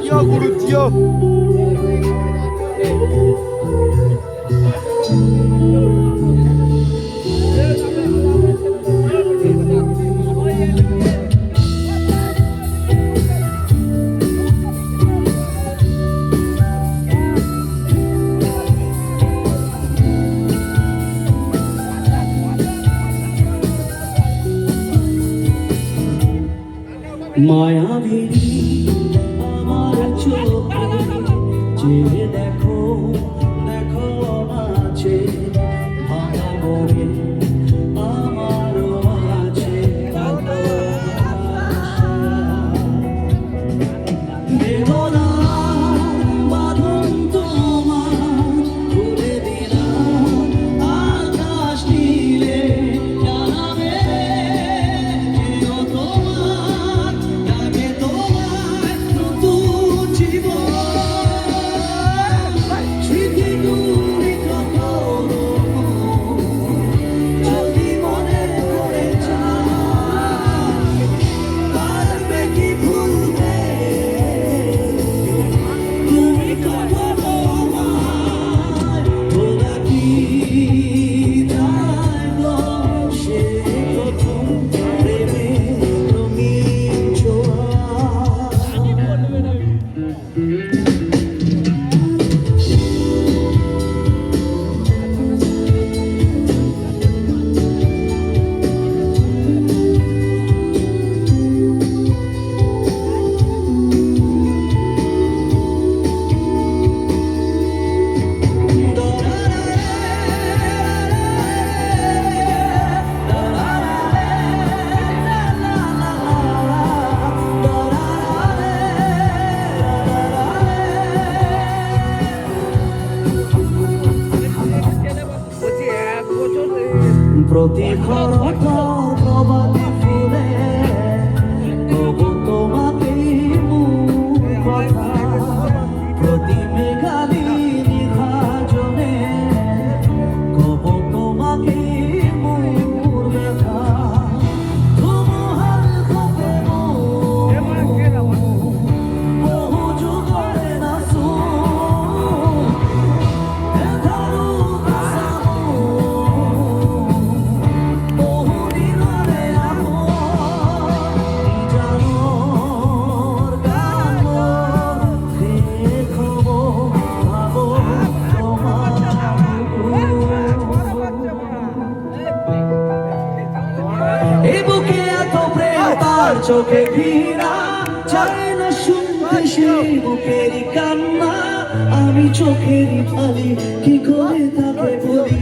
জিও গুরু জিও। মায়াবিনী আমার চোখে চেয়ে দেখো দেখো নাচে ভাঙা মনে আমারও আছে কত আশা। দেবনা বাঁধন তোমার খুলে দিলাম আকাশ নীলে জানাবে কেউ তোমার ডাকে তোমার নতুন জীবন স্মৃতিগুলি কখনো যদি মনে পড়ে যায় পারবে কি ভুলতে তুমি কখনো আমায় ভোলা কি যায় গো সে প্রথম প্রেমের রঙিন ছোঁয়া। প্রতি খরতার প্রভাতী ফুলে তবু তোমাকে মূল কথা প্রতি মেঘালি নিভা জমে কব তোমাকে মূল ব্যথা ধুমুহার খোপে বহু যুগরে নাচো এধারু ভাষামো চোখে ঘৃণা চায় না শুনতে সেই বুকেরই কান্না আমি চোখেরই ফালি কি করে তাকে বলি